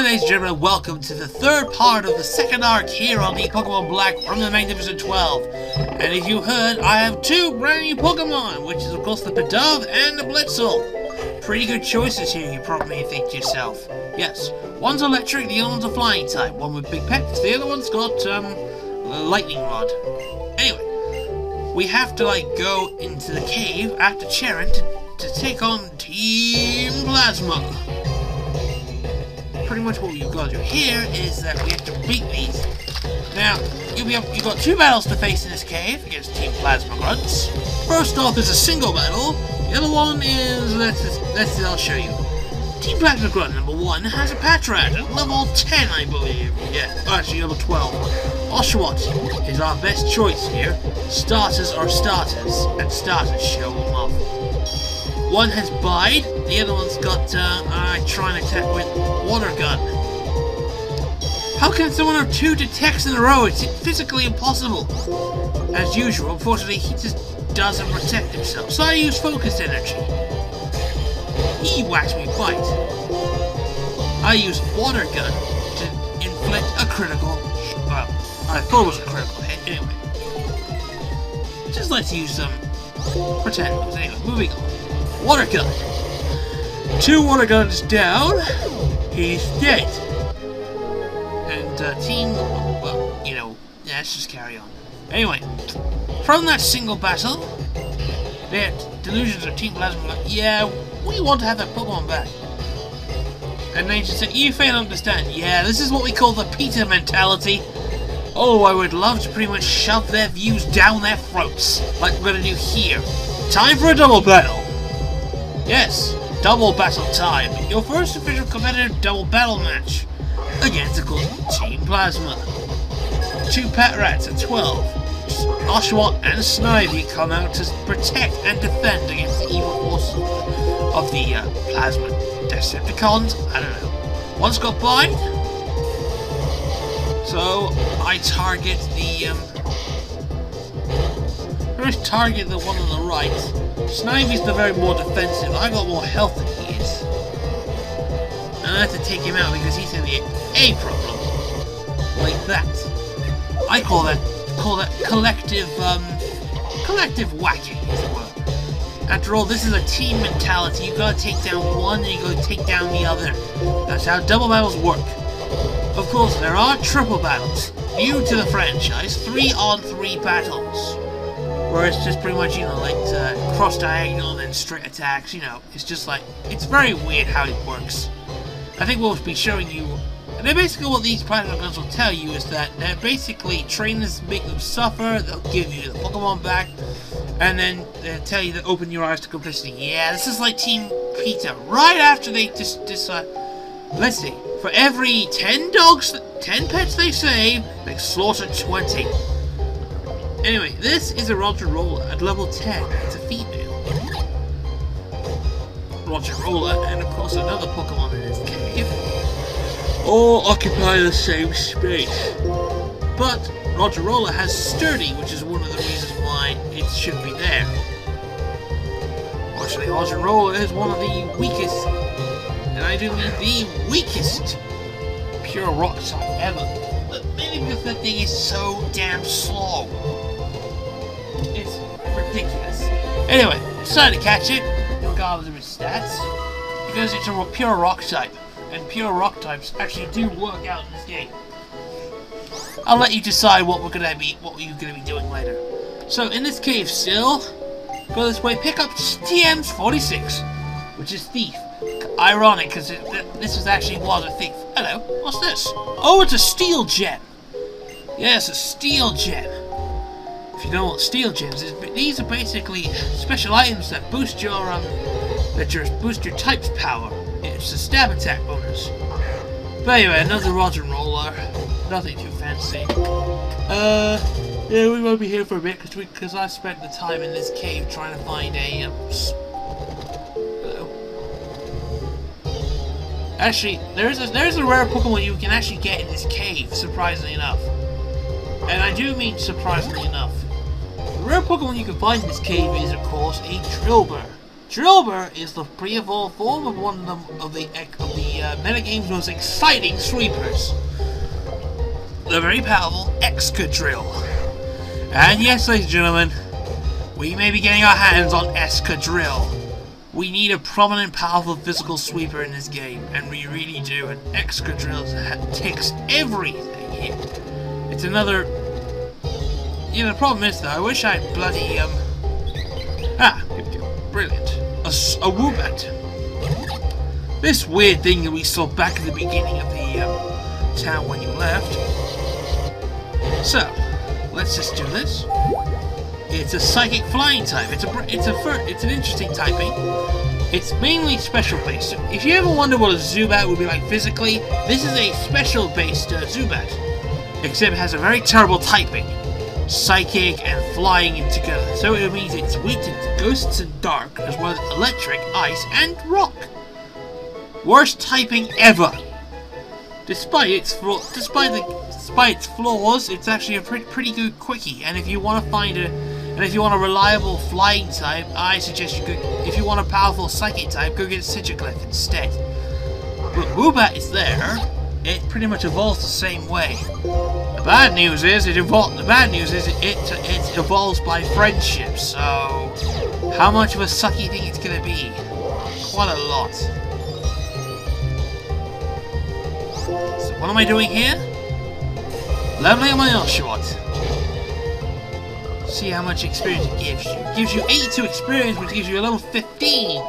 Hello ladies and gentlemen, welcome to the third part of the second arc here on the Pokemon Black from the Magnificent 12. And as you heard, I have two brand new Pokemon, which is of course the Pidove and the Blitzel. Pretty good choices here, you probably think to yourself. Yes, one's electric, the other one's a flying type. One with big pets, the other one's got, lightning rod. Anyway, we have to, go into the cave after Cheren to take on Team Plasma. Pretty much what you've got to do here is that we have to beat these. Now, you've got two battles to face in this cave against Team Plasma Grunts. First off is a single battle. The other one is, I'll show you. Team Plasma Grunt number 1 has a Patrat at level 10, I believe. Yeah, actually level 12. Oshawott is our best choice here. Starters are starters, and starters show them off. One has Bide, the other one's got, try and attack with Water Gun. How can someone have two detects in a row? It's physically impossible. As usual, unfortunately, he just doesn't protect himself, so I use Focus Energy. He whacks me Bite. I use Water Gun to inflict a critical, well, I thought it was a critical hit, anyway. Just let's use some pretend. Anyway, moving on. Water Gun. 2 Water Guns down. He's dead. And team, well, let's just carry on. Anyway, from that single battle, the delusions of Team Plasma, yeah, we want to have that Pokemon back. And they just say, you fail to understand. Yeah, this is what we call the PETA mentality. Oh, I would love to pretty much shove their views down their throats, like we're gonna do here. Time for a double battle. Yes, double battle time. Your first official competitive double battle match against, of course, Team Plasma. 2 Patrats at 12. Oshawott and Snivy come out to protect and defend against the evil forces of the Plasma Decepticons. I don't know. One's got Bide. So I target the one on the right. Snivy's the very more defensive. I got more health than he is. And I have to take him out because he's going to be a problem. Like that. I call that collective whacking, as it were. After all, this is a team mentality. You gotta take down one and you gotta take down the other. That's how double battles work. Of course, there are triple battles. New to the franchise, 3-on-3 battles. Where it's just pretty much, cross diagonal and then straight attacks, It's just it's very weird how it works. I think we'll be showing you, and then basically what these Plasma Guns will tell you is that they're basically trainers make them suffer, they'll give you the Pokemon back, and then they'll tell you to open your eyes to complicity. Yeah, this is like Team PETA. Right after they just decide, let's see, for every 10 pets they save, they slaughter 20. Anyway, this is a Roger-Roller at level 10. It's a female. Roger-Roller, and of course another Pokemon in this cave, all occupy the same space. But Roger-Roller has Sturdy, which is one of the reasons why it should be there. Fortunately, Roger-Roller is one of the weakest, and I do mean the weakest, pure rock type ever. But maybe because that thing is so damn slow. It's ridiculous. Anyway, decided to catch it, regardless of its stats, because it's a pure rock type, and pure rock types actually do work out in this game. I'll let you decide what you're gonna be doing later. So in this cave still, go this way, pick up TM's 46, which is Thief. Ironic, because this was a thief. Hello, what's this? Oh, it's a Steel Gem. Yes, a Steel Gem. If you know what Steel Gems is, but these are basically special items that boost your type's power. It's a stab attack bonus. But anyway, another Roger-Roller. Nothing too fancy. Yeah, we won't be here for a bit because I spent the time in this cave trying to find a Actually, there's a rare Pokemon you can actually get in this cave, surprisingly enough. And I do mean surprisingly enough. The rare Pokemon you can find in this cave is, of course, a Drillbur. Drillbur is the pre-evolved form of one of the metagame's most exciting sweepers. The very powerful Excadrill. And yes, ladies and gentlemen, we may be getting our hands on Excadrill. We need a prominent, powerful physical sweeper in this game, and we really do. And Excadrill ticks everything here. It's another. You know, the problem is though, I wish I had bloody here we go. Brilliant. A Woobat. This weird thing that we saw back at the beginning of the town when you left. So, let's just do this. It's a psychic flying type. It's an interesting typing. It's mainly special based. If you ever wonder what a Zubat would be like physically, this is a special based Zubat. Except it has a very terrible typing. Psychic and flying together. So it means it's weak to ghosts and dark, as well as electric, ice, and rock. Worst typing ever. Despite its flaws, it's actually a pretty good quickie. And if you want a reliable flying type, I suggest you go. If you want a powerful psychic type, go get Sigiglyph instead. But Woobat is there. It pretty much evolves the same way. The bad news is it evolves by friendship. So how much of a sucky thing it's gonna be? Quite a lot. So what am I doing here? Leveling up my Oshawott. See how much experience it gives you. It gives you 82 experience, which gives you a level 15.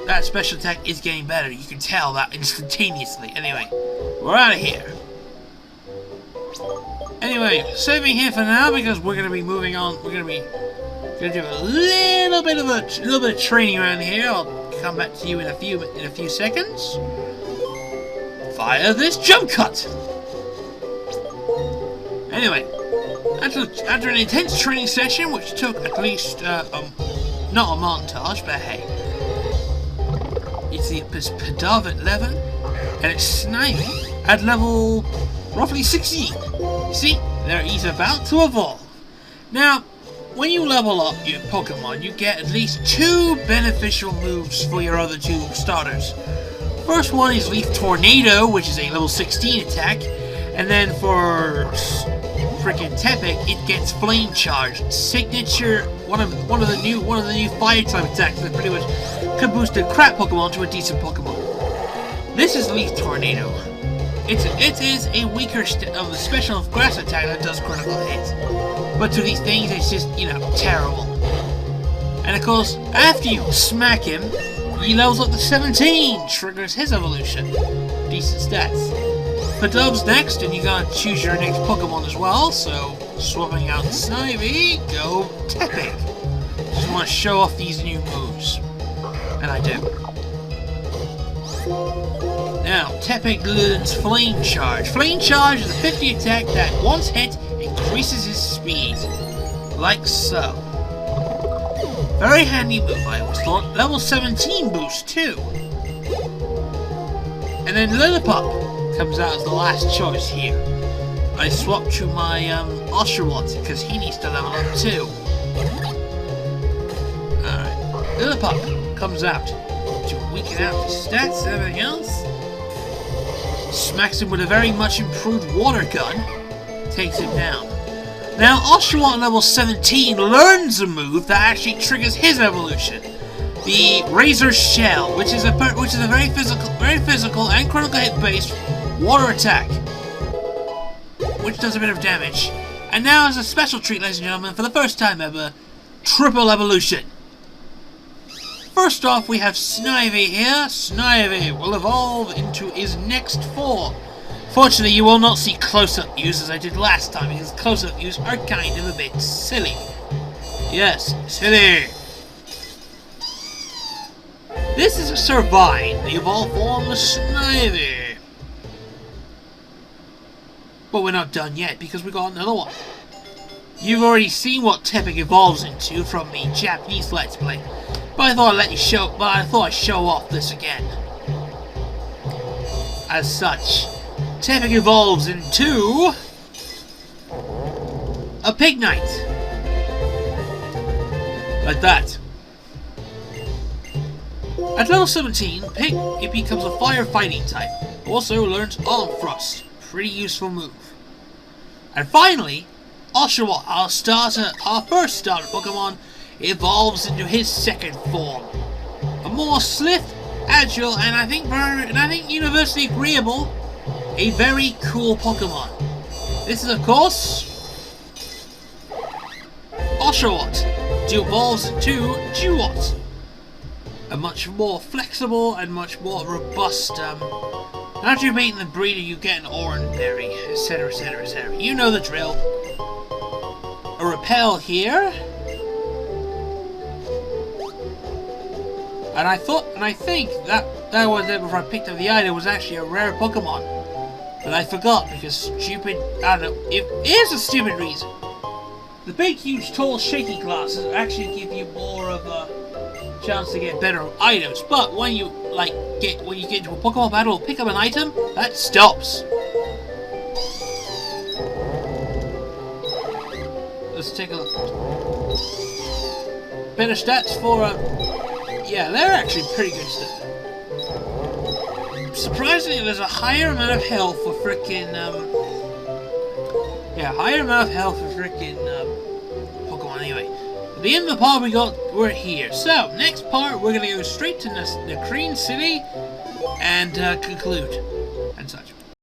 That special attack is getting better. You can tell that instantaneously. Anyway, we're out of here. Anyway, saving here for now because we're going to be moving on. We're going to do a little bit of training around here. I'll come back to you in a few seconds. Via this jump cut. Anyway, after an intense training session, which took at least not a montage, but hey. It's the Pidove at 11, and it's Snivy at level roughly 16. You see, he's about to evolve. Now, when you level up your Pokemon, you get at least 2 beneficial moves for your other 2 starters. First one is Leaf Tornado, which is a level 16 attack, and then for freaking Tepig, it gets Flame Charge, signature one of the new fire type attacks that pretty much can boost a crap Pokemon to a decent Pokemon. This is Leaf Tornado. It is a weaker of the special grass attack that does critical hits. But to these things, it's just, you know, terrible. And of course, after you smack him, he levels up to 17, triggers his evolution. Decent stats. Pidove's next, and you gotta choose your next Pokemon as well, so swapping out Snivy, go Tepig. Just want to show off these new moves. And I do. Now, Tepig learns Flame Charge. Flame Charge is a 50 attack that, once hit, increases his speed. Like so. Very handy move, I always thought. Level 17 boost, too. And then Lillipup comes out as the last choice here. I swapped to my Oshawott, because he needs to level up, too. Alright. Lillipup comes out to weaken out his stats and everything else. Smacks him with a very much improved water gun. Takes him down. Now Oshawott level 17 learns a move that actually triggers his evolution. The Razor Shell, which is a very physical and critical hit based water attack. Which does a bit of damage. And now as a special treat, ladies and gentlemen, for the first time ever, triple evolution. First off, we have Snivy here. Snivy will evolve into his next form. Fortunately, you will not see close-up views as I did last time, because close-up views are kind of a bit silly. Yes, silly. This is a Servine, the evolved form of Snivy. But we're not done yet, because we got another one. You've already seen what Tepig evolves into from the Japanese Let's Play. But I thought I'd show off this again. As such, Tepig evolves into a Pignite. Like that. At level 17, it becomes a firefighting type. Also learns Arm Thrust. Pretty useful move. And finally, Oshawott, our first starter Pokemon, evolves into his second form. A more swift, agile, and I think universally agreeable, a very cool Pokemon. This is, of course, Oshawott, which evolves into Dewott. A much more flexible and much more robust, after you're beating the breeder, you get an Oranberry, etc, etc, etc. You know the drill. A Repel here. And I think that was it before I picked up the item was actually a rare Pokemon. But I forgot because stupid, I don't know, here's a stupid reason. The big, huge, tall, shaky glasses actually give you more of a chance to get better items, but when you get into a Pokemon battle or pick up an item, that stops. Let's take a look. Better stats for yeah, they're actually pretty good stats. Surprisingly, there's a higher amount of health for frickin' higher amount of health for frickin' Pokemon anyway. At the end of the part we're here. So, next part, we're gonna go straight to Nacrene City and conclude.